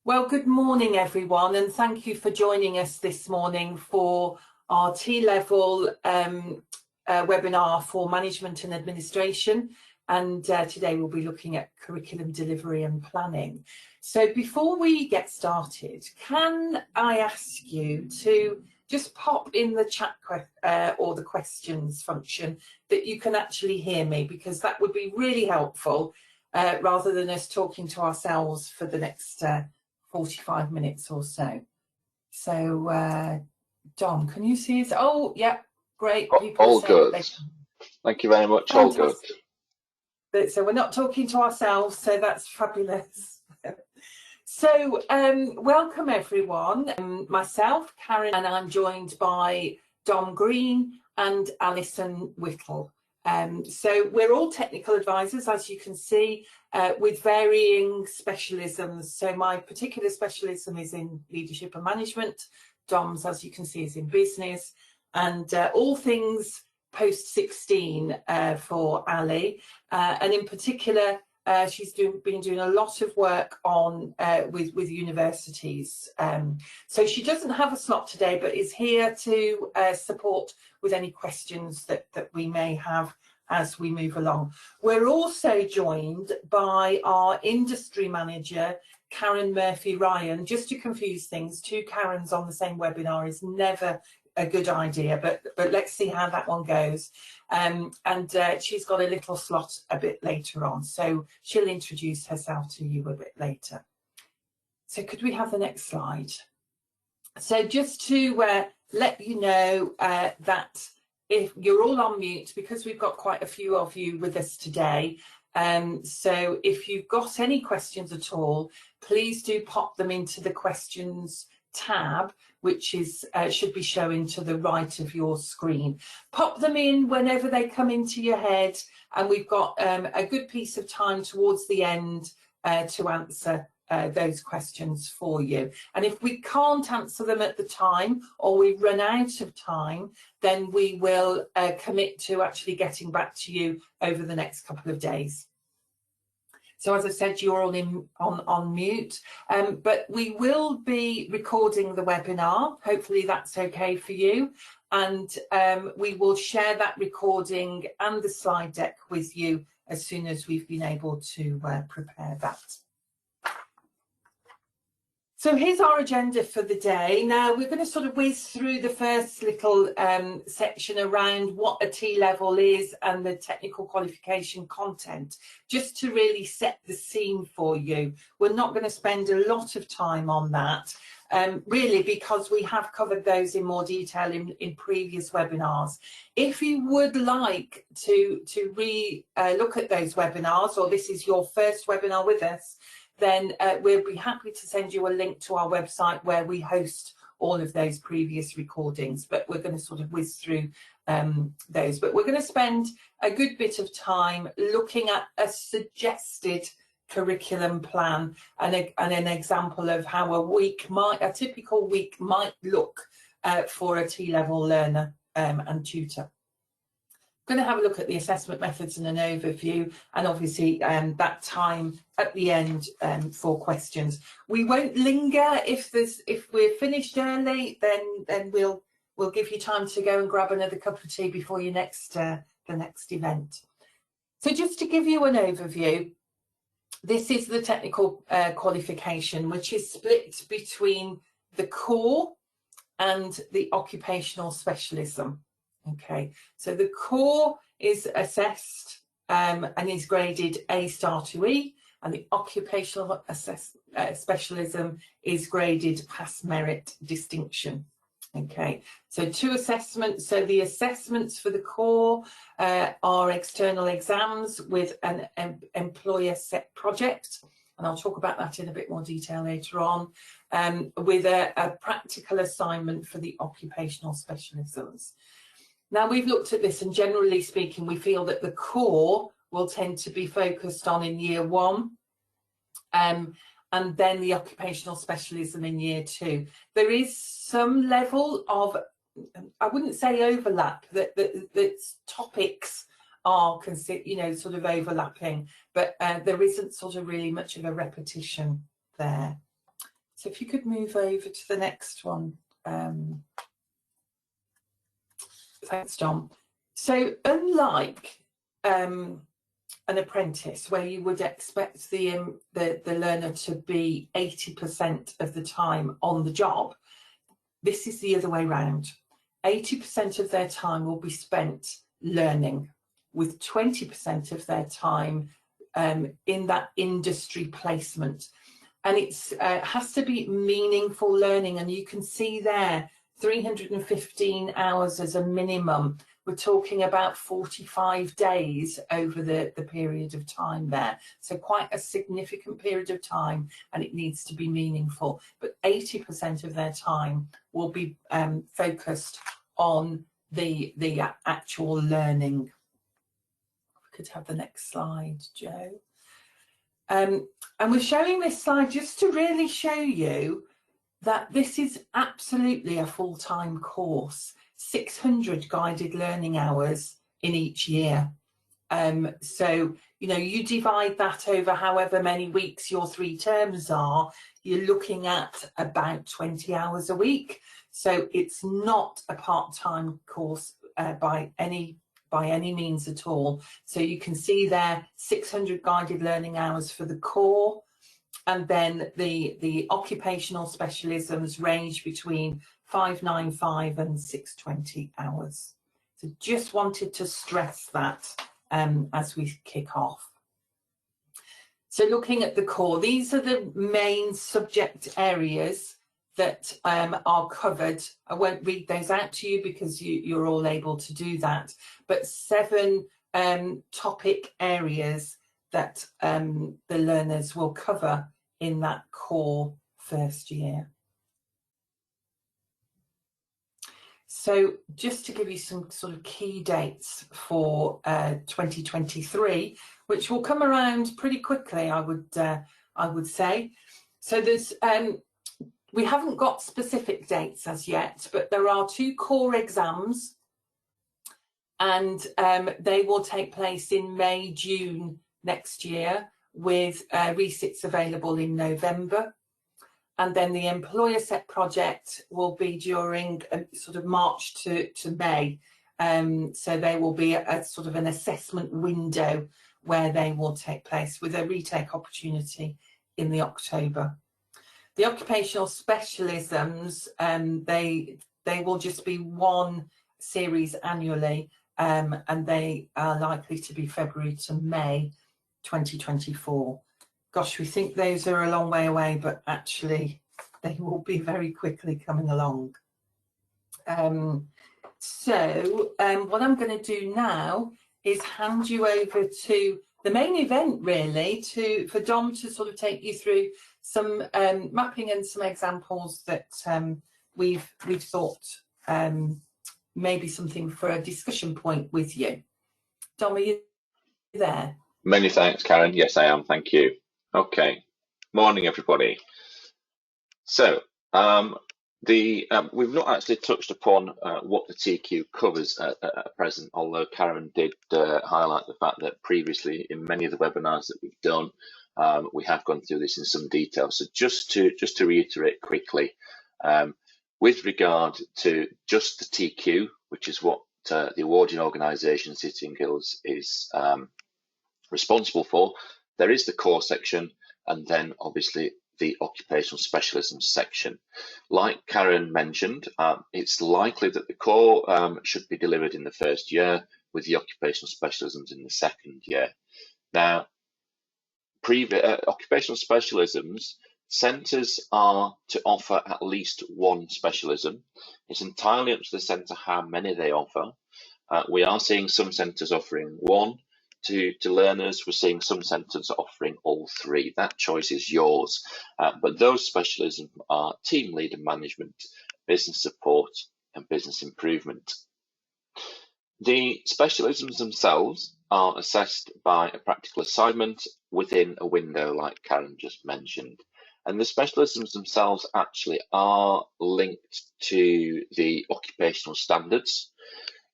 Well, good morning, everyone, and thank you for joining us this morning for our T-level webinar for management and administration. And today we'll be looking at curriculum delivery and planning. So before we get started, can I ask you to just pop in the chat or the questions function that you can actually hear me, because that would be really helpful rather than us talking to ourselves for the next 45 minutes or so. So, Dom, can you see us? Oh, yeah, great. People all good. Thank you very much. Fantastic. All good. So we're not talking to ourselves, so that's fabulous. So, welcome everyone. Myself, Karen, and I'm joined by Dom Green and Alison Whittle. So we're all technical advisors, as you can see, with varying specialisms. So my particular specialism is in leadership and management. Dom's, as you can see, is in business, and all things post-16 for Ali. And in particular, she's been doing a lot of work on with universities. So she doesn't have a slot today, but is here to support with any questions that we may have as we move along. We're also joined by our industry manager, Karen Murphy-Ryan. Just to confuse things, two Karens on the same webinar is never a good idea, but let's see how that one goes. And she's got a little slot a bit later on, so she'll introduce herself to you a bit later. So could we have the next slide? So just to let you know that if you're all on mute, because we've got quite a few of you with us today, so if you've got any questions at all, please do pop them into the questions tab, which is should be showing to the right of your screen. Pop them in whenever they come into your head, and we've got a good piece of time towards the end to answer those questions for you. And if we can't answer them at the time, or we run out of time, then we will commit to actually getting back to you over the next couple of days. So as I said, you're all on mute, but we will be recording the webinar. Hopefully that's okay for you. And we will share that recording and the slide deck with you as soon as we've been able to prepare that. So here's our agenda for the day. Now we're going to sort of whiz through the first little section around what a T-level is and the technical qualification content, just to really set the scene for you. We're not going to spend a lot of time on that, really, because we have covered those in more detail in previous webinars. If you would like to look at those webinars, or this is your first webinar with us, then we'll be happy to send you a link to our website where we host all of those previous recordings, but we're going to sort of whiz through those. But we're going to spend a good bit of time looking at a suggested curriculum plan and an example of how a typical week might look for a T-level learner and tutor. Going to have a look at the assessment methods and an overview, and obviously that time at the end for questions. We won't linger. If we're finished early, then we'll give you time to go and grab another cup of tea before your the next event. So just to give you an overview, this is the technical qualification, which is split between the core and the occupational specialism. Okay, so the core is assessed and is graded A* to E, and the occupational specialism is graded pass merit distinction. Okay, so two assessments. So the assessments for the core are external exams with an employer set project, and I'll talk about that in a bit more detail later on, with a practical assignment for the occupational specialisms. Now we've looked at this, and generally speaking, we feel that the core will tend to be focused on in year 1, and then the occupational specialism in year 2. There is some level of, I wouldn't say overlap, that topics are sort of overlapping, but there isn't sort of really much of a repetition there. So if you could move over to the next one. Thanks, John. So unlike an apprentice, where you would expect the learner to be 80% of the time on the job, this is the other way around. 80% of their time will be spent learning, with 20% of their time in that industry placement. And it has to be meaningful learning, and you can see there 315 hours as a minimum. We're talking about 45 days over the period of time there. So quite a significant period of time, and it needs to be meaningful. But 80% of their time will be focused on the actual learning. We could have the next slide, Joe. And we're showing this slide just to really show you that this is absolutely a full-time course, 600 guided learning hours in each year. So, you know, you divide that over however many weeks your 3 terms are, you're looking at about 20 hours a week. So it's not a part-time course by any means at all. So you can see there 600 guided learning hours for the core, and then the occupational specialisms range between 595 and 620 hours. So just wanted to stress that as we kick off. So looking at the core, these are the main subject areas that are covered. I won't read those out to you because you're all able to do that, but 7 topic areas that the learners will cover in that core first year. So just to give you some sort of key dates for 2023, which will come around pretty quickly, I would say. So there's we haven't got specific dates as yet, but there are 2 core exams, and they will take place in May, June next year, with resits available in November. And then the employer set project will be during sort of March to May. So there will be a sort of an assessment window where they will take place, with a retake opportunity in the October. The occupational specialisms, they will just be 1 series annually, and they are likely to be February to May 2024. Gosh, we think those are a long way away, but actually they will be very quickly coming along. So what I'm going to do now is hand you over to the main event, really, for Dom to sort of take you through some mapping and some examples that we've thought maybe something for a discussion point with you. Dom, are you there? Many thanks, Karen. Yes, I am. Thank you. Okay. Morning, everybody. So we've not actually touched upon what the TQ covers at present, although Karen did highlight the fact that previously in many of the webinars that we've done, we have gone through this in some detail. So just to reiterate quickly, with regard to just the TQ, which is what the awarding organisation City and Guilds is responsible for, there is the core section, and then obviously the occupational specialism section. Like Karen mentioned, it's likely that the core should be delivered in the first year, with the occupational specialisms in the second year. Now, occupational specialisms, centres are to offer at least 1 specialism. It's entirely up to the centre how many they offer. We are seeing some centres offering 1 to learners. We're seeing some centres offering all 3. That choice is yours. But those specialisms are team leader management, business support, and business improvement. The specialisms themselves are assessed by a practical assignment within a window, like Karen just mentioned. And the specialisms themselves actually are linked to the occupational standards.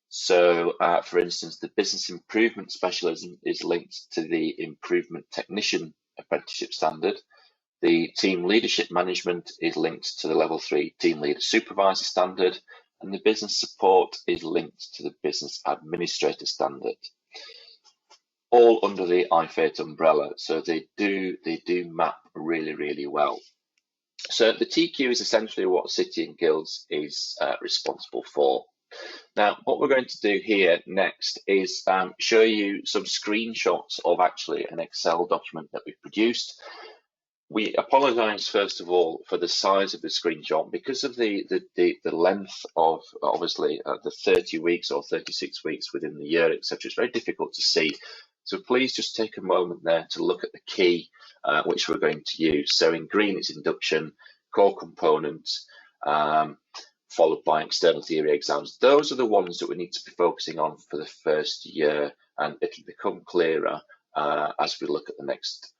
So, for instance, the business improvement specialism is linked to the improvement technician apprenticeship standard. The team leadership management is linked to the level 3 team leader supervisor standard, and the business support is linked to the business administrator standard, all under the IFATE umbrella. So they do map really well. So the TQ is essentially what City and Guilds is responsible for. Now, what we're going to do here next is show you some screenshots of actually an Excel document that we've produced. We apologise first of all for the size of the screenshot because of the length of obviously the 30 weeks or 36 weeks within the year, etc. It's very difficult to see. So please just take a moment there to look at the key which we're going to use. So in green it's induction, core components, followed by external theory exams. Those are the ones that we need to be focusing on for the first year, and it'll become clearer as we look at the next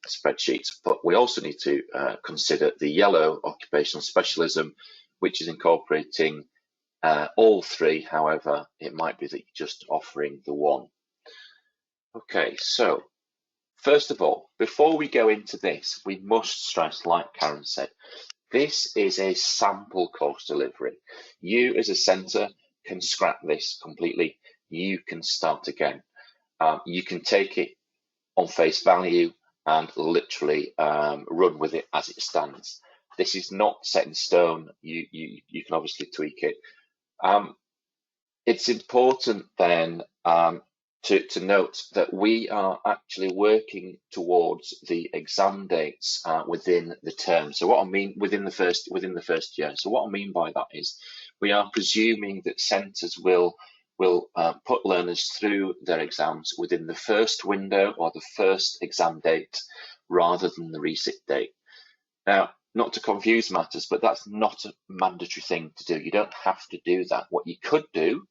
spreadsheets. But we also need to consider the yellow occupational specialism, which is incorporating all three. However, it might be that you're just offering the one. Okay, so first of all, before we go into this, we must stress, like Karen said, this is a sample course delivery. You as a centre can scrap this completely. You can start again. You can take it on face value and literally run with it as it stands. This is not set in stone. You can obviously tweak it. It's important then to note that we are actually working towards the exam dates within the term. So what I mean within the first year. So what I mean by that is we are presuming that centres will put learners through their exams within the first window or the first exam date rather than the resit date. Now, not to confuse matters, but that's not a mandatory thing to do. You don't have to do that. What you could do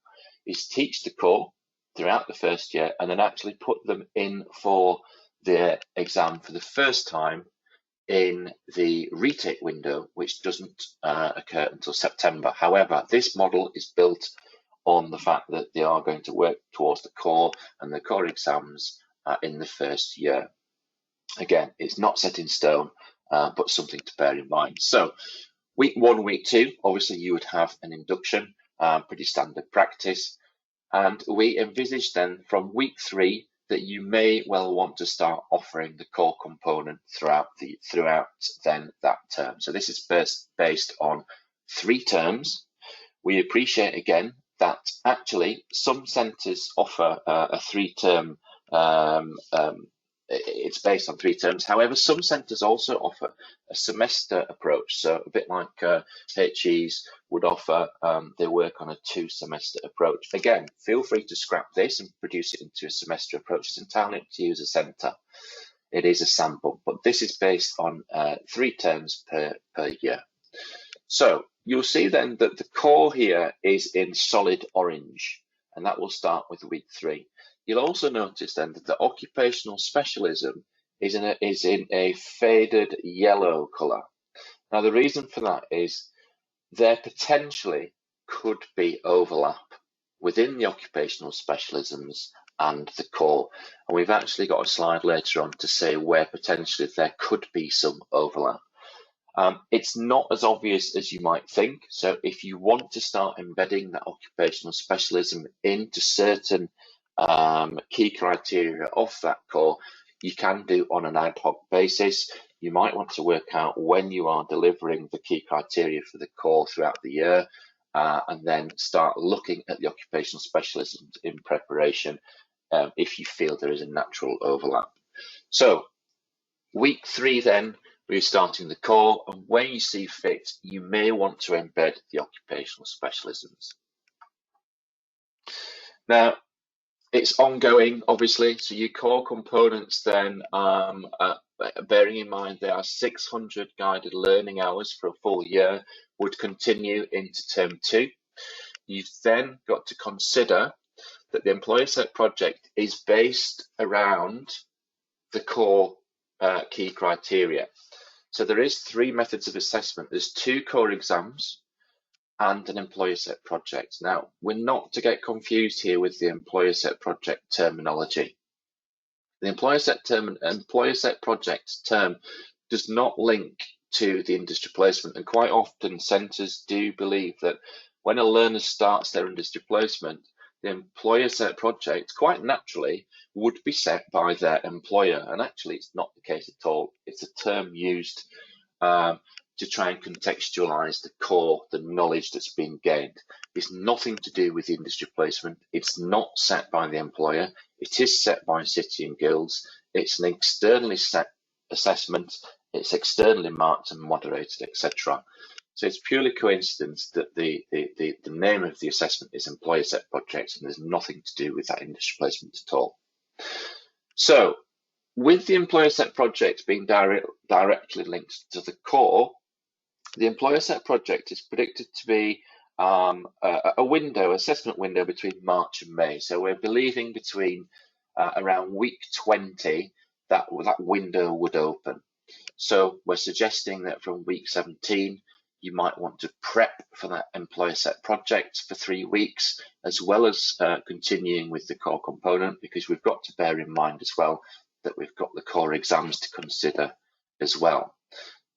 is teach the core throughout the first year and then actually put them in for their exam for the first time in the retake window, which doesn't occur until September. However, this model is built on the fact that they are going to work towards the core and the core exams in the first year. Again, it's not set in stone, but something to bear in mind. So week 1, week 2, obviously you would have an induction, pretty standard practice. And we envisage then from week 3 that you may well want to start offering the core component throughout then that term. So this is based on 3 terms. We appreciate again that actually some centres offer a 3-term, it's based on 3 terms. However, some centres also offer a semester approach. So a bit like HEs would offer, they work on a 2-semester approach. Again, feel free to scrap this and produce it into a semester approach. It's entirely up to you as a centre. It is a sample, but this is based on 3 terms per year. So you'll see then that the core here is in solid orange, and that will start with week 3. You'll also notice then that the occupational specialism is in a faded yellow colour. Now the reason for that is there potentially could be overlap within the occupational specialisms and the core, and we've actually got a slide later on to say where potentially there could be some overlap. It's not as obvious as you might think. So if you want to start embedding that occupational specialism into certain key criteria of that core, you can do on an ad hoc basis. You might want to work out when you are delivering the key criteria for the core throughout the year, and then start looking at the occupational specialisms in preparation if you feel there is a natural overlap. So week 3 then, we're starting the core, and when you see fit, you may want to embed the occupational specialisms. Now, it's ongoing, obviously, so your core components then, bearing in mind there are 600 guided learning hours for a full year, would continue into term 2. You've then got to consider that the employer set project is based around the core key criteria. So there is 3 methods of assessment. There's 2 core exams and an employer set project. Now, we're not to get confused here with the employer set project terminology. The employer set project term does not link to the industry placement, and quite often centres do believe that when a learner starts their industry placement, the employer set project quite naturally would be set by their employer, and actually it's not the case at all. It's a term used to try and contextualise the core, the knowledge that's been gained. It's nothing to do with the industry placement. It's not set by the employer. It is set by City and Guilds. It's an externally set assessment. It's externally marked and moderated, etc. So it's purely coincidence that the name of the assessment is employer set project, and there's nothing to do with that industry placement at all. So with the employer set project being directly linked to the core, the employer set project is predicted to be a window, assessment window between March and May. So we're believing between around week 20 that window would open. So we're suggesting that from week 17, you might want to prep for that employer set project for 3 weeks, as well as continuing with the core component, because we've got to bear in mind as well that we've got the core exams to consider as well.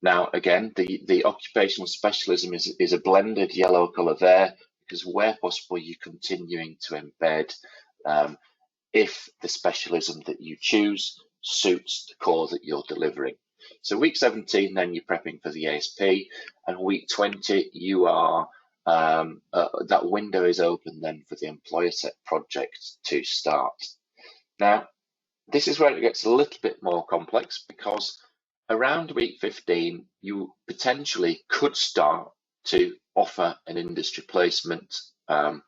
Now, again, the occupational specialism is a blended yellow colour there, because where possible, you're continuing to embed if the specialism that you choose suits the core that you're delivering. So week 17, then you're prepping for the ASP, and week 20, you are that window is open then for the employer set project to start. Now, this is where it gets a little bit more complex, because around week 15, you potentially could start to offer an industry placement. The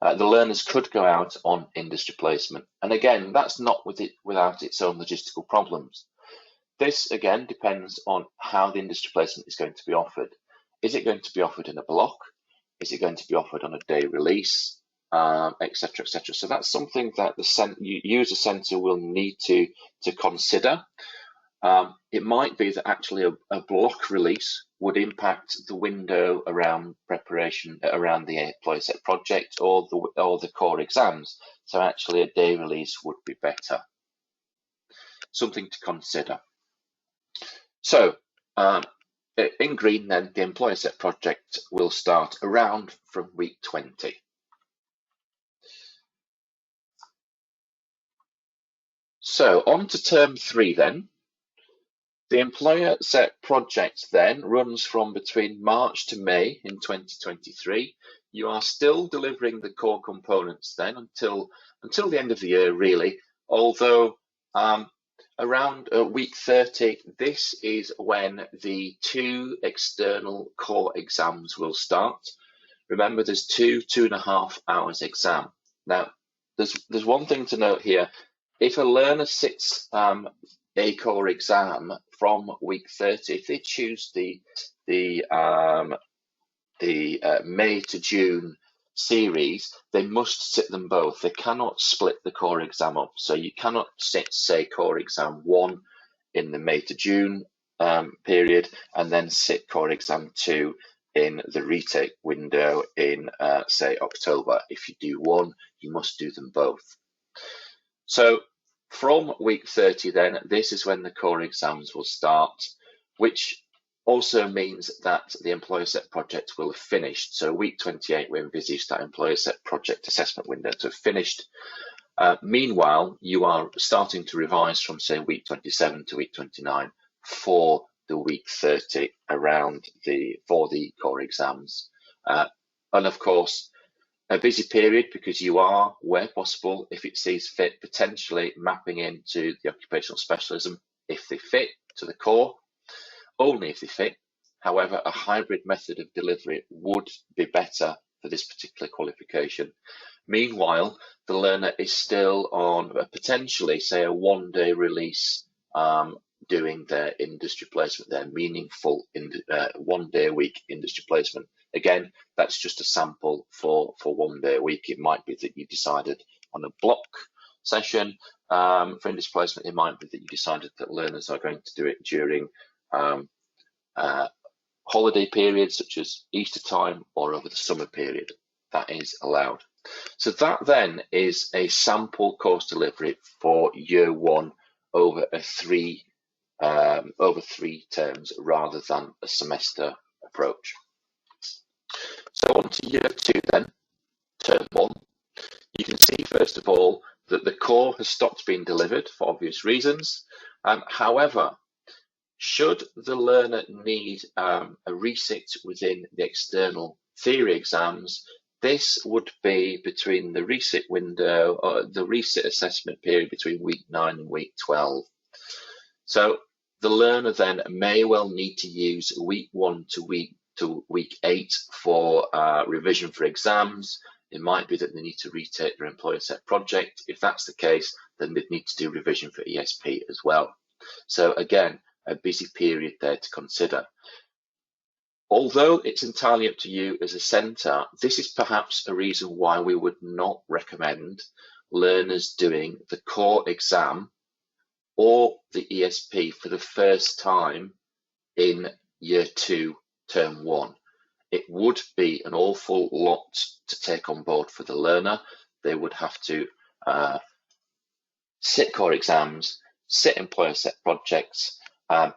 learners could go out on industry placement. And again, that's not without its own logistical problems. This, again, depends on how the industry placement is going to be offered. Is it going to be offered in a block? Is it going to be offered on a day release? Etc., etc. So that's something that the user centre will need to consider. It might be that actually a block release would impact the window around preparation around the employer set project or the core exams. So actually a day release would be better. Something to consider. So in green then, the employer set project will start around from week 20. So on to term 3 then. The employer set project then runs from between March to May in 2023. You are still delivering the core components then until the end of the year, really, although around week 30, this is when the 2 external core exams will start. Remember, there's 2.5 hours exam. Now, there's one thing to note here. If a learner sits a core exam from week 30, if they choose the May to June series, they must sit them both. They cannot split the core exam up. So you cannot sit, say, core exam 1 in the May to June period and then sit core exam 2 in the retake window in, say, October. If you do one, you must do them both. So from week 30 then, this is when the core exams will start, which also means that the employer set project will have finished. So week 28, we envisage that employer set project assessment window to have finished. Meanwhile, you are starting to revise from, say, week 27 to week 29 for the week 30 for the core exams. And of course, a busy period, because you are, where possible, if it sees fit, potentially mapping into the occupational specialism if they fit to the core, only if they fit. However, a hybrid method of delivery would be better for this particular qualification. Meanwhile, the learner is still on potentially, say, a 1-day release doing their industry placement, their meaningful 1 day a week industry placement. Again, that's just a sample for 1 day a week. It might be that you decided on a block session for industry placement. It might be that you decided that learners are going to do it during holiday periods such as Easter time or over the summer period. That is allowed. So that then is a sample course delivery for year 1 over a 3 over 3 terms rather than a semester approach. So on to year 2 then, term 1. You can see first of all that the core has stopped being delivered for obvious reasons. However, should the learner need a resit within the external theory exams, this would be between the resit window or the resit assessment period between week 9 and week 12. So the learner then may well need to use week 1 to week 8 for revision for exams. It might be that they need to retake their employer set project. If that's the case, then they'd need to do revision for ESP as well. So again, a busy period there to consider. Although it's entirely up to you as a centre, this is perhaps a reason why we would not recommend learners doing the core exam or the ESP for the first time in year 2, term 1. It would be an awful lot to take on board for the learner. They would have to sit core exams, sit employer set projects,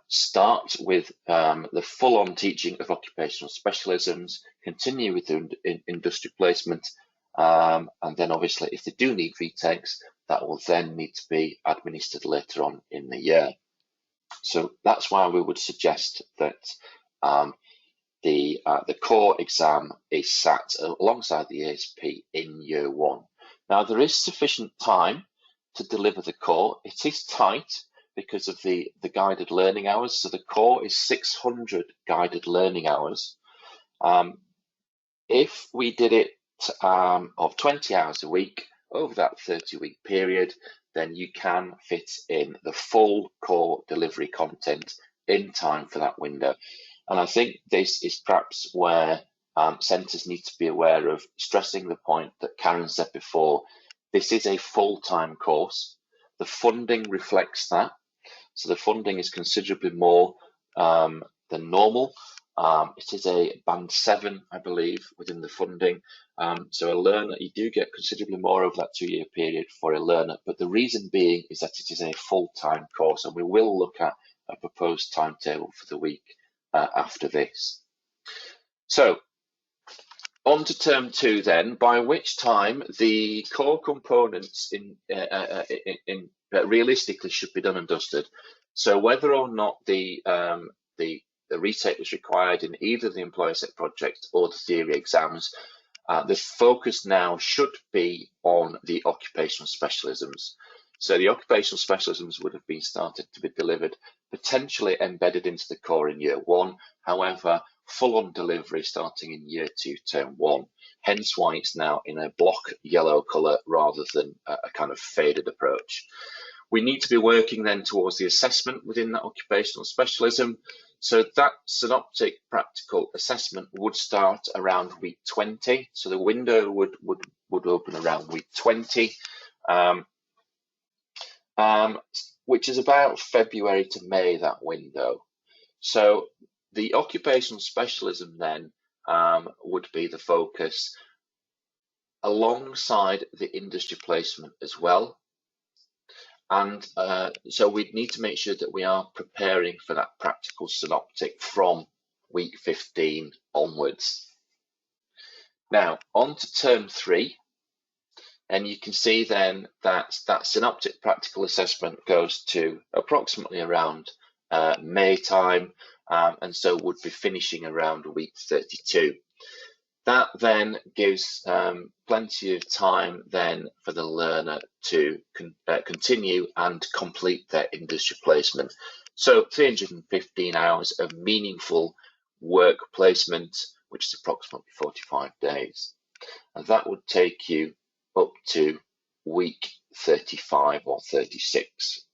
start with the full-on teaching of occupational specialisms, continue with the industry placement, and then obviously if they do need retakes, that will then need to be administered later on in the year. So that's why we would suggest that the core exam is sat alongside the ESP in year 1. Now there is sufficient time to deliver the core. It is tight because of the guided learning hours. So the core is 600 guided learning hours. If we did it of 20 hours a week over that 30-week period, then you can fit in the full core delivery content in time for that window. And I think this is perhaps where centres need to be aware of, stressing the point that Karen said before. This is a full-time course. The funding reflects that. So the funding is considerably more than normal. It is a band 7, I believe, within the funding. So a learner, you do get considerably more over that 2-year period for a learner. But the reason being is that it is a full-time course, and we will look at a proposed timetable for the week after this. So on to term 2 then, by which time the core components realistically should be done and dusted. So whether or not the retake was required in either the employer set project or the theory exams, the focus now should be on the occupational specialisms. So the occupational specialisms would have been started to be delivered, potentially embedded into the core in year 1. However, full-on delivery starting in year 2, term 1. Hence why it's now in a block yellow colour rather than a kind of faded approach. We need to be working then towards the assessment within that occupational specialism. So that synoptic practical assessment would start around week 20. So the window would open around week 20. Which is about February to May, that window. So the occupational specialism then would be the focus alongside the industry placement as well. And so we need to make sure that we are preparing for that practical synoptic from week 15 onwards. Now on to term 3. And you can see then that that synoptic practical assessment goes to approximately around May time, and so would be finishing around week 32. That then gives plenty of time then for the learner to continue and complete their industry placement. So 315 hours of meaningful work placement, which is approximately 45 days. And that would take you up to week 35 or 36.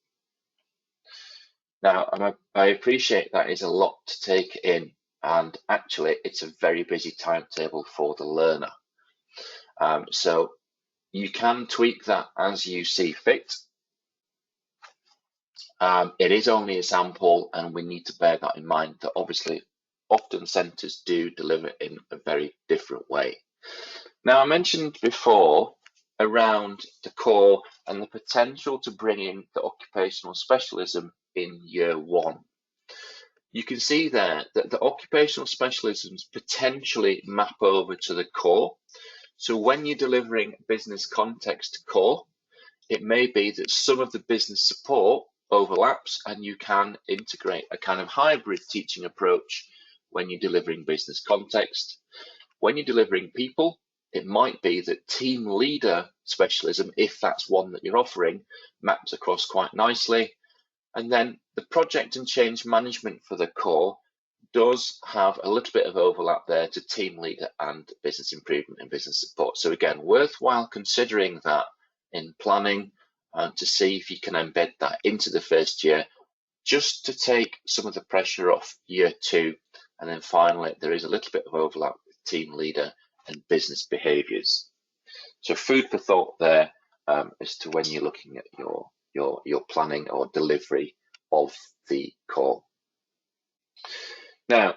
Now, I appreciate that is a lot to take in, and actually it's a very busy timetable for the learner. So you can tweak that as you see fit. It is only a sample, and we need to bear that in mind, that obviously often centres do deliver in a very different way. Now, I mentioned before around the core and the potential to bring in the occupational specialism in year one. You can see there that the occupational specialisms potentially map over to the core. So when you're delivering business context core, it may be that some of the business support overlaps and you can integrate a kind of hybrid teaching approach when you're delivering business context. When you're delivering people, it might be that team leader specialism, if that's one that you're offering, maps across quite nicely. And then the project and change management for the core does have a little bit of overlap there to team leader and business improvement and business support. So again, worthwhile considering that in planning to see if you can embed that into the first year, just to take some of the pressure off year two. And then finally, there is a little bit of overlap with team leader and business behaviours. So food for thought there as to when you're looking at your planning or delivery of the core. Now,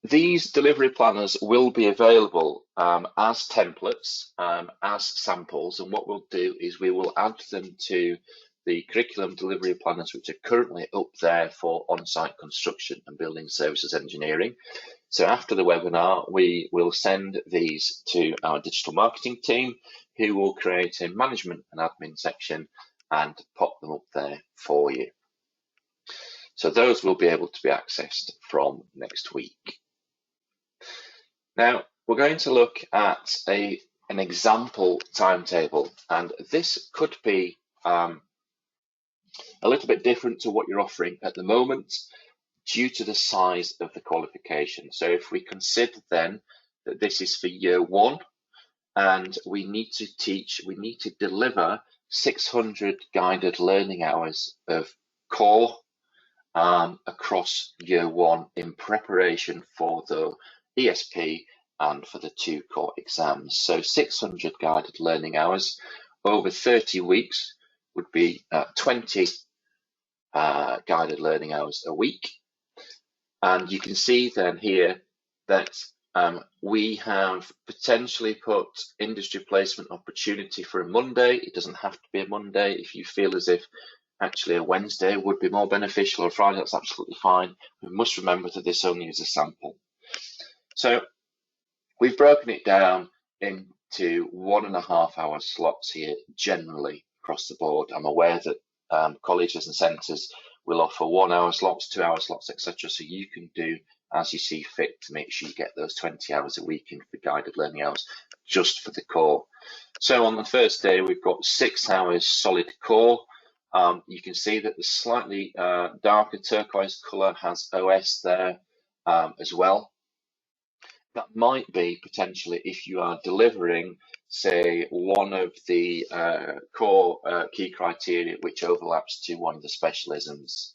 these delivery planners will be available as templates, as samples, and what we'll do is we will add them to the curriculum delivery planners which are currently up there for on-site construction and building services engineering. So after the webinar, we will send these to our digital marketing team, who will create a management and admin section and pop them up there for you. So those will be able to be accessed from next week. Now, we're going to look at an example timetable, and this could be a little bit different to what you're offering at the moment due to the size of the qualification. So if we consider then that this is for year one, and we need to deliver 600 guided learning hours of core across year one in preparation for the ESP and for the 2 core exams. So 600 guided learning hours over 30 weeks would be 20 guided learning hours a week. And you can see then here that we have potentially put industry placement opportunity for a Monday. It doesn't have to be a Monday. If you feel as if actually a Wednesday would be more beneficial, or Friday, that's absolutely fine. We must remember that this only is a sample. So we've broken it down into 1.5 hour slots here generally across the board. I'm aware that colleges and centres will offer 1 hour slots, 2 hour slots, etc. So you can do as you see fit to make sure you get those 20 hours a week in for guided learning hours just for the core. So on the first day, we've got 6 hours solid core. You can see that the slightly darker turquoise colour has OS there as well. That might be potentially if you are delivering, say, one of the core key criteria which overlaps to one of the specialisms.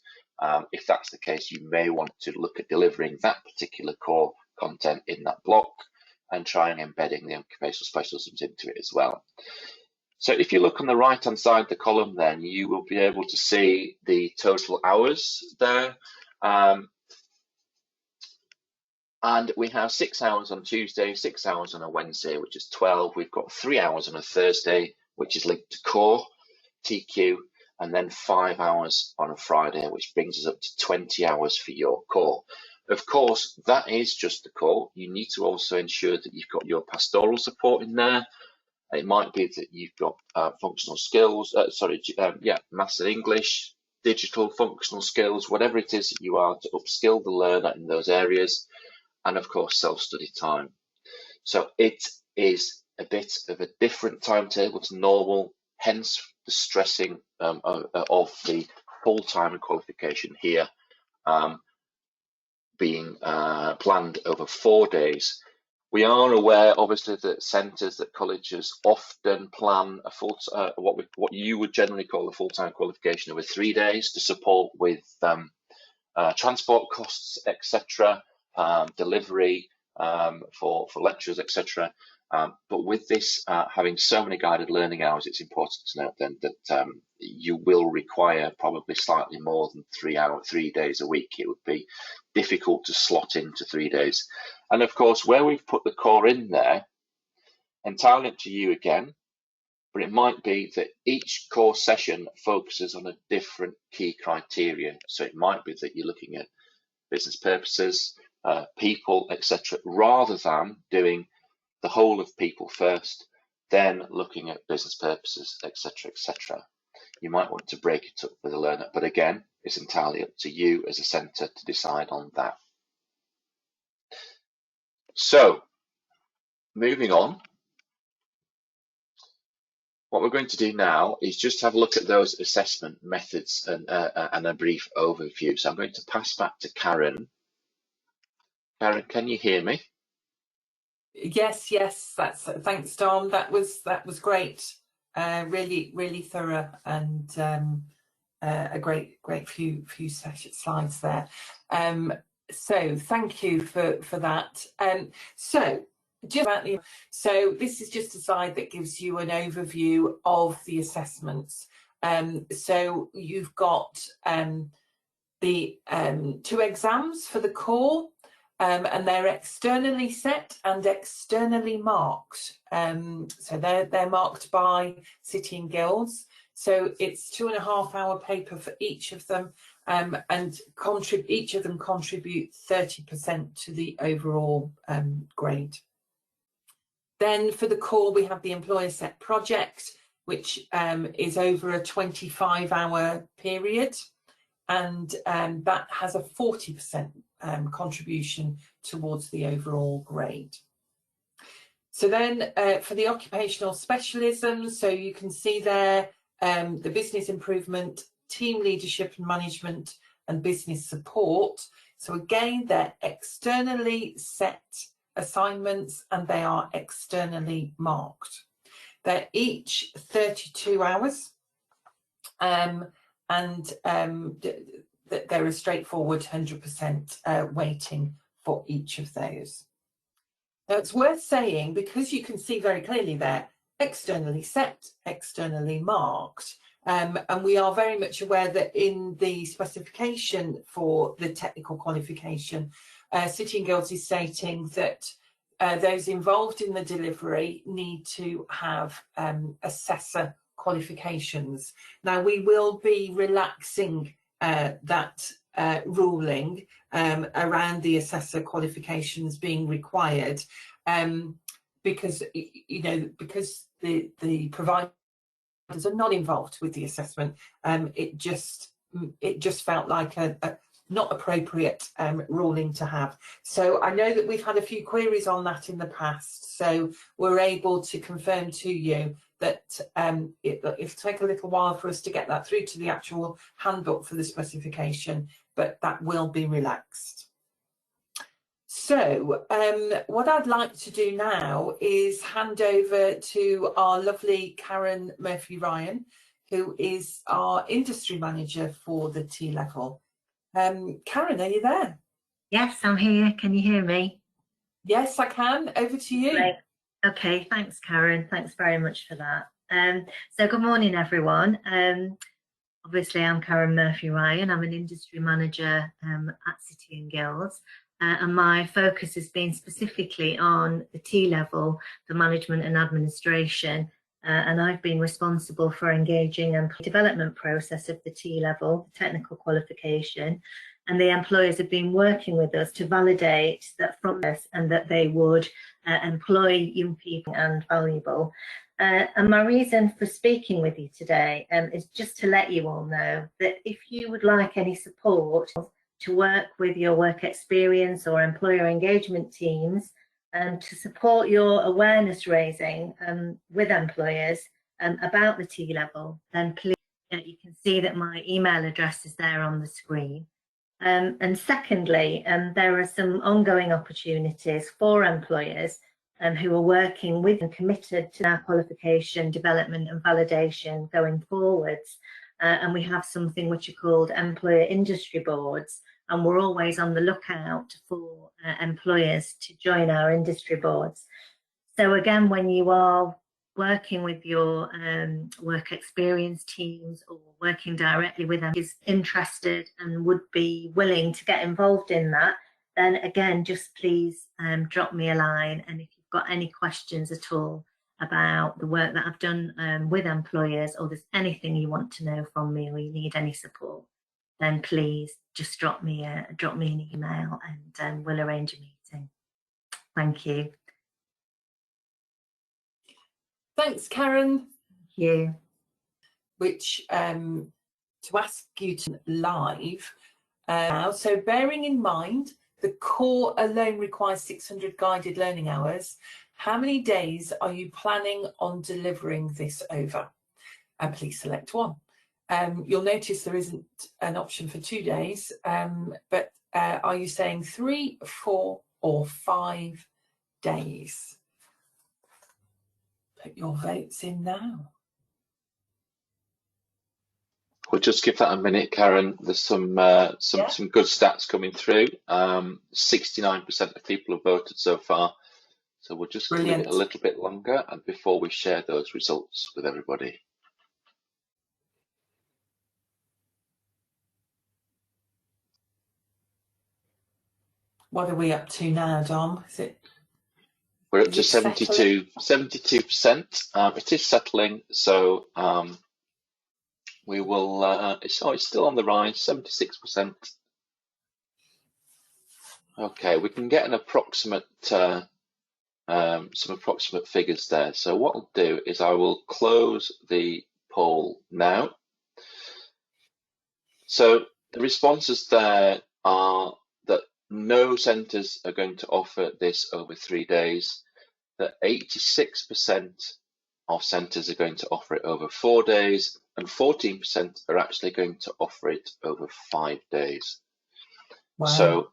If that's the case, you may want to look at delivering that particular core content in that block and try and embedding the occupational specialisms into it as well. So if you look on the right hand side of the column, then you will be able to see the total hours there. And we have 6 hours on Tuesday, 6 hours on a Wednesday, which is 12. We've got 3 hours on a Thursday, which is linked to core, TQ, and then 5 hours on a Friday, which brings us up to 20 hours for your core. Of course, that is just the core. You need to also ensure that you've got your pastoral support in there. It might be that you've got functional skills, maths and English, digital functional skills, whatever it is that you are to upskill the learner in those areas. And of course, self-study time. So it is a bit of a different timetable to normal, hence the stressing of the full-time qualification here being planned over 4 days. We are aware, obviously, that centres, that colleges often plan a full, what you would generally call a full-time qualification over 3 days to support with transport costs, etc. Delivery for lecturers, etc. But with this having so many guided learning hours, it's important to note then that you will require probably slightly more than 3 days a week. It would be difficult to slot into 3 days. And of course, where we've put the core in there, entirely up to you again. but it might be that each course session focuses on a different key criteria. So it might be that you're looking at business purposes, people, etc., rather than doing the whole of people first, then looking at business purposes, etc., etc. You might want to break it up with a learner, but again, it's entirely up to you as a centre to decide on that. So, moving on, what we're going to do now is just have a look at those assessment methods and a brief overview. So I'm going to pass back to Karen. Karen, can you hear me? Yes, thanks, Dom. That was great. Really thorough, and a great few slides there. So thank you for that. So this is just a slide that gives you an overview of the assessments. So you've got the 2 exams for the core, and they're externally set and externally marked. So they're marked by City and Guilds. So it's 2.5-hour paper for each of them, and each of them contribute 30% to the overall grade. Then for the core, we have the employer set project, which is over a 25-hour period, and that has a 40% contribution towards the overall grade. So then for the occupational specialisms, so you can see there the business improvement, team leadership and management, and business support. So again, they're externally set assignments and they are externally marked. They're each 32 hours, and there is straightforward 100% weighting for each of those. Now it's worth saying, because you can see very clearly there, externally set, externally marked, and we are very much aware that in the specification for the technical qualification, City and Guilds is stating that those involved in the delivery need to have assessor qualifications. Now we will be relaxing that ruling around the assessor qualifications being required, because because the providers are not involved with the assessment. It just felt like a not appropriate ruling to have. So I know that we've had a few queries on that in the past, so we're able to confirm to you that it'll take a little while for us to get that through to the actual handbook for the specification, but that will be relaxed. So what I'd like to do now is hand over to our lovely Karen Murphy-Ryan, who is our industry manager for the T-level. Karen, are you there? Yes, I'm here. Can you hear me? Yes, I can. Over to you. Great. Okay, thanks, Karen. Thanks very much for that. So good morning, everyone. Obviously, I'm Karen Murphy-Ryan. I'm an industry manager at City and Guilds, and my focus has been specifically on the T-level, the management and administration, and I've been responsible for engaging in the development process of the T-level, the technical qualification, and the employers have been working with us to validate that from this and that they would employ young people and valuable. And my reason for speaking with you today is just to let you all know that if you would like any support to work with your work experience or employer engagement teams, and to support your awareness raising with employers about the T-level, then please, you can see that my email address is there on the screen. And secondly, there are some ongoing opportunities for employers who are working with and committed to our qualification, development and validation going forwards. And we have something which are called employer industry boards, and we're always on the lookout for employers to join our industry boards. So again, when you are working with your work experience teams or working directly with them is interested and would be willing to get involved in that, then again, just please drop me a line, and if you've got any questions at all, about the work that I've done with employers, or there's anything you want to know from me, or you need any support, then please just drop me an email, and we'll arrange a meeting. Thank you. Thanks, Karen. Thank you. Which to ask you to live now. So bearing in mind the core alone requires 600 guided learning hours, how many days are you planning on delivering this over? And please select one. You'll notice there isn't an option for 2 days, but are you saying 3, 4 or 5 days? Put your votes in now. We'll just give that a minute, Karen. There's some good stats coming through. 69% of people have voted so far. So we'll just leave it a little bit longer and before we share those results with everybody. What are we up to now, Dom? We're up to 72%. It is settling, so we will. It's still on the rise, 76%. Okay, we can get an approximate, some approximate figures there. So what I'll do is I will close the poll now. So the responses there are that no centres are going to offer this over 3 days, that 86% of centres are going to offer it over 4 days, and 14% are actually going to offer it over 5 days. Wow. So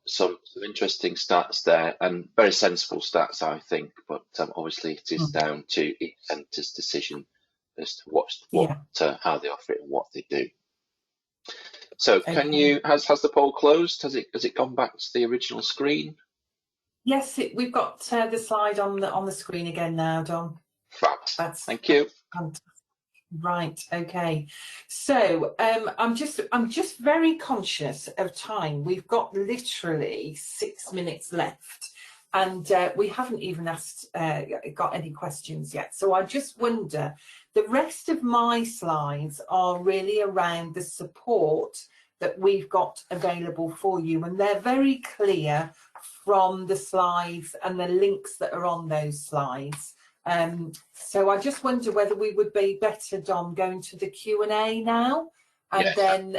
some interesting stats there, and very sensible stats, I think, but obviously it is down to each centre's decision as to how they offer it and what they do. So can you, has the poll closed? Has it gone back to the original screen? Yes, we've got the slide on the screen again now, Dom. Thank you. Right, okay. So I'm just very conscious of time. We've got literally 6 minutes left, and we haven't even got any questions yet. So I just wonder, the rest of my slides are really around the support that we've got available for you, and they're very clear from the slides and the links that are on those slides. So I just wonder whether we would be better, Dom, going to the Q&A now, and then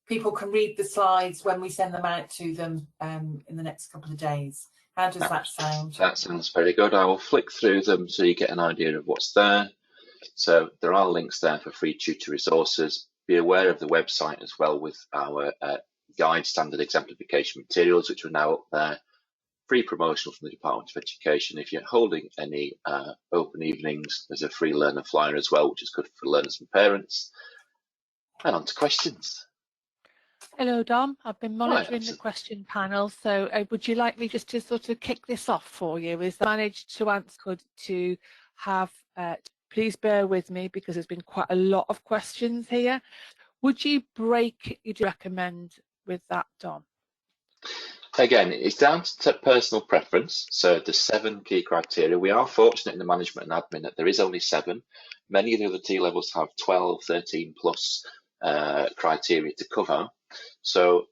people can read the slides when we send them out to them in the next couple of days. How does that sound? That sounds very good. I will flick through them so you get an idea of what's there. So there are links there for free tutor resources. Be aware of the website as well with our guide standard exemplification materials, which are now up there. Free promotional from the Department of Education. If you're holding any open evenings, there's a free learner flyer as well, which is good for learners and parents. And on to questions. Hello, Dom. I've been monitoring the question panel, so would you like me just to sort of kick this off for you? Is that managed to answer to have, please bear with me because there's been quite a lot of questions here. Would you recommend with that, Dom? Again, it's down to personal preference. So the 7 key criteria. We are fortunate in the management and admin that there is only 7. Many of the other T levels have 12, 13 plus criteria to cover. So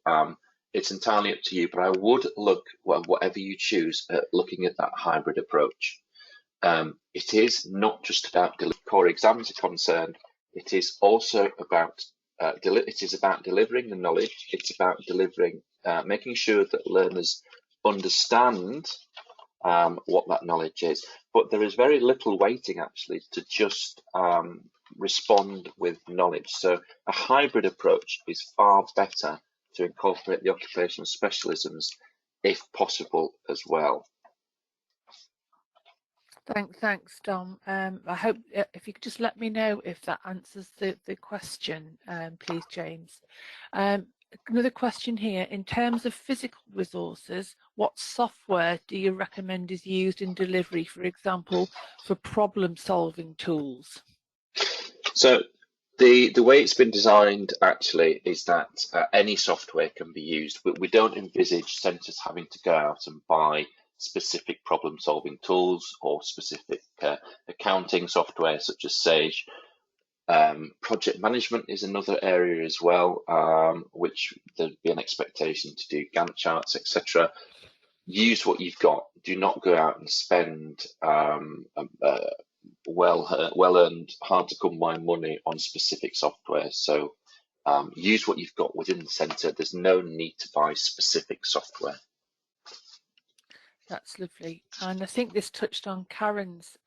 it's entirely up to you, but I would look, whatever you choose, at looking at that hybrid approach. It is not just about core exams are concerned. It is also about delivering the knowledge. It's about delivering, making sure that learners understand what that knowledge is. But there is very little waiting actually to just respond with knowledge. So a hybrid approach is far better to incorporate the occupational specialisms if possible as well. Thanks, Dom. I hope if you could just let me know if that answers the question, please, James. Another question here, in terms of physical resources, what software do you recommend is used in delivery, for example, for problem-solving tools? So the way it's been designed actually is that any software can be used, but we don't envisage centres having to go out and buy specific problem solving tools or specific accounting software such as Sage. Project management is another area as well, which there'd be an expectation to do Gantt charts, etc. Use what you've got. Do not go out and spend well-earned, hard-to-come-by money on specific software. So use what you've got within the centre. There's no need to buy specific software. That's lovely. And I think this touched on Karen's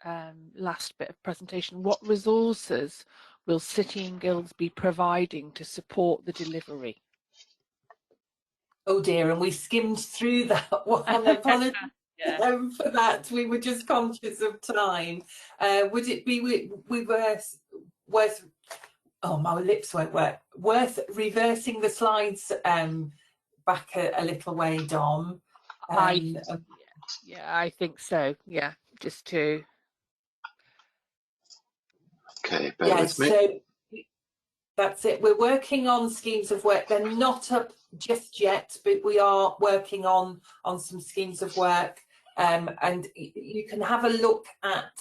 last bit of presentation. What resources will City and Guilds be providing to support the delivery? Oh dear, and we skimmed through that one. Apologies for that. We were just conscious of time. Would it be worth oh, my lips won't work. Worth reversing the slides back a little way, Dom? Yeah, I think so. Yeah, just to. Okay, bear with me. So that's it. We're working on schemes of work. They're not up just yet, but we are working on some schemes of work. And you can have a look at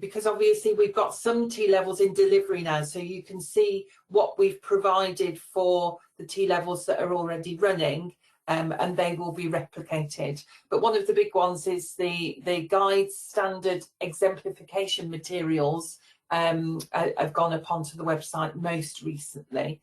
because obviously we've got some T-levels in delivery now, so you can see what we've provided for the T-levels that are already running, and they will be replicated. But one of the big ones is the guide standard exemplification materials. I've gone up onto the website most recently.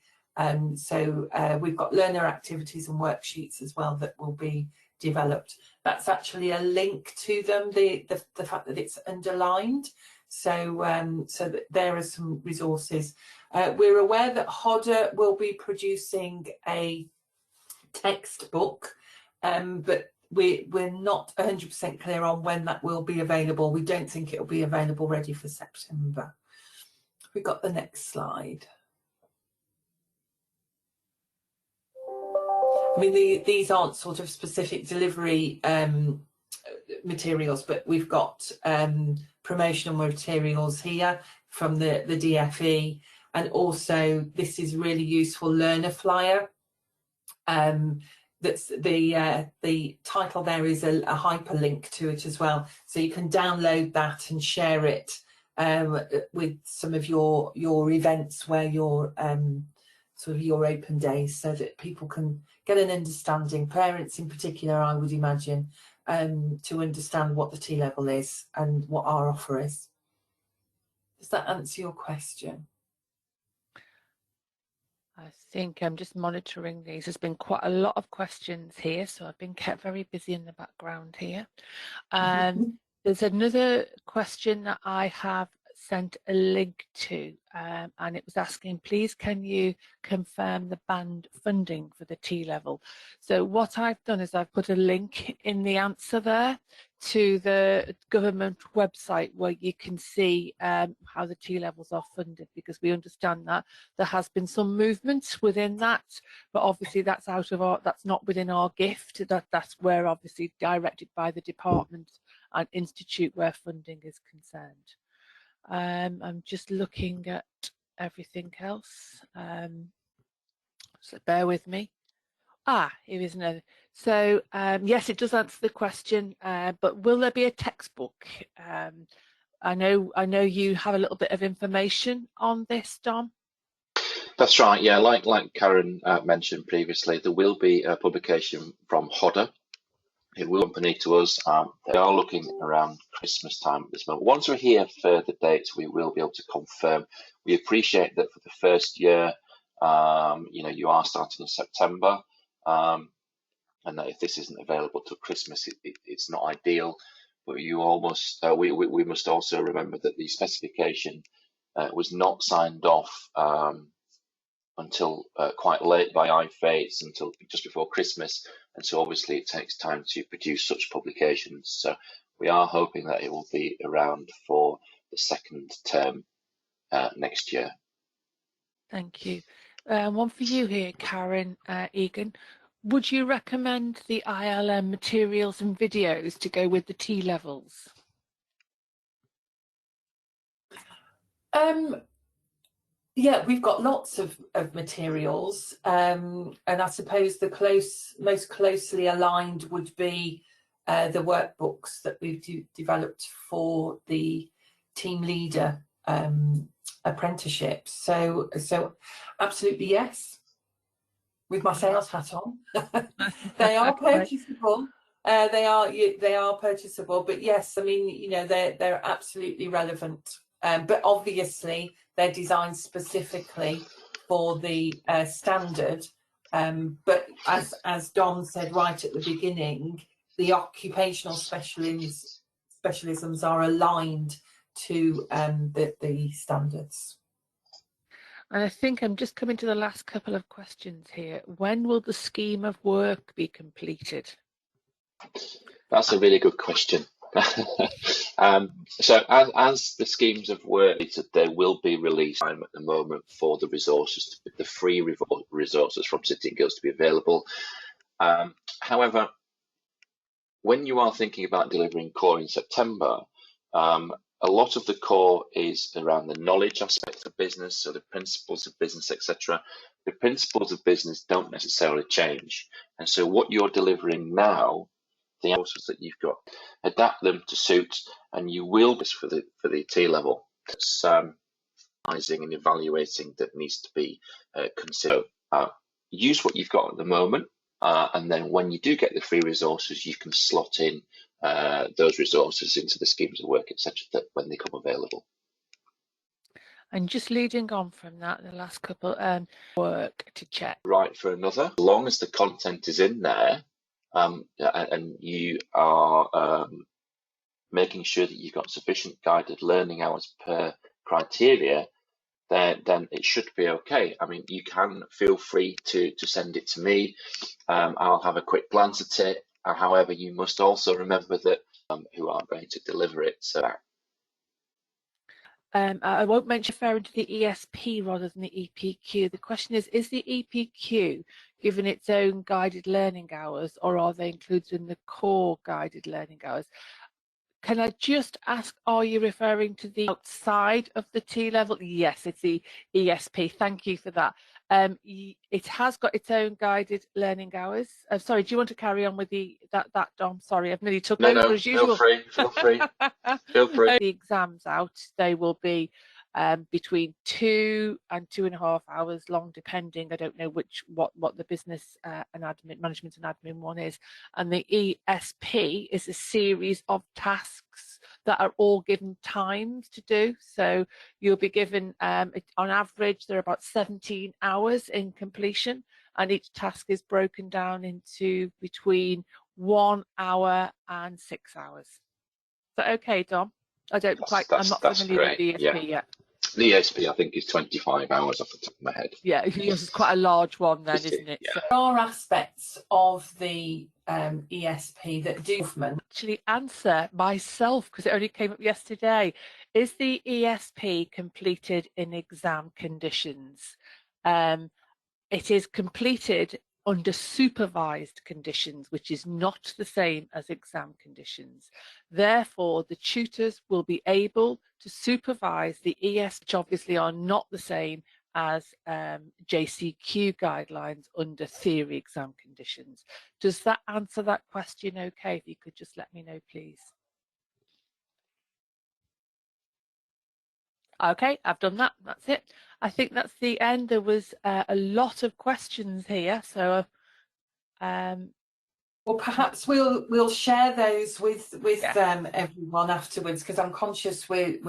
So we've got learner activities and worksheets as well that will be developed. That's actually a link to them, the fact that it's underlined. So so that there are some resources. We're aware that Hodder will be producing a textbook, but we're not 100% clear on when that will be available. We don't think it will be available ready for September. We've got the next slide. I mean, these aren't sort of specific delivery materials, but we've got promotional materials here from the DFE, and also this is really useful learner flyer. That's the title there is a hyperlink to it as well, so you can download that and share it with some of your events where you're sort of your open days, so that people can get an understanding, parents in particular, I would imagine, to understand what the T-level is and what our offer is. Does that answer your question? I think I'm just monitoring these. There's been quite a lot of questions here, so I've been kept very busy in the background here. There's another question that I have sent a link to, and it was asking, please can you confirm the band funding for the T-level? So what I've done is I've put a link in the answer there to the government website where you can see how the T-levels are funded, because we understand that there has been some movement within that, but obviously that's out of our, that's not within our gift. That's where obviously directed by the department and institute where funding is concerned. I'm just looking at everything else, so bear with me. Here is another. So yes, it does answer the question, but will there be a textbook? I know you have a little bit of information on this, Dom. That's right, yeah, like Karen mentioned previously, there will be a publication from Hodder. It will accompany to us. They are looking around Christmas time at this moment. Once we hear further dates, we will be able to confirm. We appreciate that for the first year, you know, you are starting in September, and that if this isn't available till Christmas, it's not ideal. But you almost, we must also remember that the specification was not signed off until quite late by IFATES, until just before Christmas, and so obviously it takes time to produce such publications. So we are hoping that it will be around for the second term next year. Thank you. One for you here, Karen Egan. Would you recommend the ILM materials and videos to go with the T-levels? Yeah, we've got lots of materials, and I suppose the most closely aligned would be the workbooks that we've developed for the team leader apprenticeship. So absolutely yes, with my sales hat on. They are purchasable. They are purchasable, but yes, I mean, you know, they're absolutely relevant. But obviously they're designed specifically for the standard. But as Dom said right at the beginning, the occupational specialisms are aligned to the standards. And I think I'm just coming to the last couple of questions here. When will the scheme of work be completed? That's a really good question. So as the schemes of work, there will be release time at the moment for the resources, the free resources from City and Guilds to be available. However, when you are thinking about delivering core in September, a lot of the core is around the knowledge aspect of business, so the principles of business, etc. The principles of business don't necessarily change, and so what you're delivering now, the courses that you've got, adapt them to suit, and you will be for the T level. It's and evaluating that needs to be considered. Use what you've got at the moment, and then when you do get the free resources, you can slot in those resources into the schemes of work, etc., that when they come available. And just leading on from that, the last couple, work to check. Right for another, as long as the content is in there, and you are making sure that you've got sufficient guided learning hours per criteria, then it should be okay. I mean, you can feel free to send it to me. I'll have a quick glance at it. However, you must also remember that who are going to deliver it. So I won't mention referring to the ESP rather than the EPQ. The question is the EPQ given its own guided learning hours, or are they included in the core guided learning hours? Can I just ask, are you referring to the outside of the T level? Yes, it's the ESP. Thank you for that. It has got its own guided learning hours. Sorry, do you want to carry on with that Dom? Sorry, I've nearly took over as usual. Feel free. Feel free. The exams out, they will be between 2 and 2.5 hours long, depending. I don't know what the business and admin, management and admin one is. And the ESP is a series of tasks that are all given times to do. So you'll be given, on average, there are about 17 hours in completion, and each task is broken down into between 1 hour and 6 hours. Is that okay, Dom? I'm not familiar with the ESP yet. The ESP, I think, is 25 hours off the top of my head. Yeah, yours is quite a large one then, isn't it? Yeah. So there are aspects of the ESP that do actually answer myself, because it only came up yesterday. Is the ESP completed in exam conditions? It is completed under supervised conditions, which is not the same as exam conditions. Therefore, the tutors will be able to supervise the ES, which obviously are not the same as JCQ guidelines under theory exam conditions. Does that answer that question okay? If you could just let me know, please. Okay, I've done that. That's it. I think that's the end. There was a lot of questions here, so well, perhaps we'll share those with everyone afterwards, because I'm conscious we're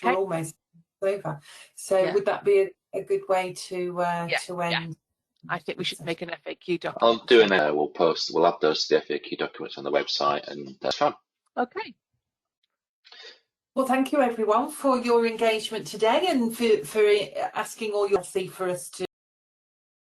almost over. So would that be a good way to end? Yeah. I think we should make an FAQ document. I'll do an we'll add those to the FAQ documents on the website, and that's fun. Okay. Well, thank you everyone for your engagement today and for asking all your for us to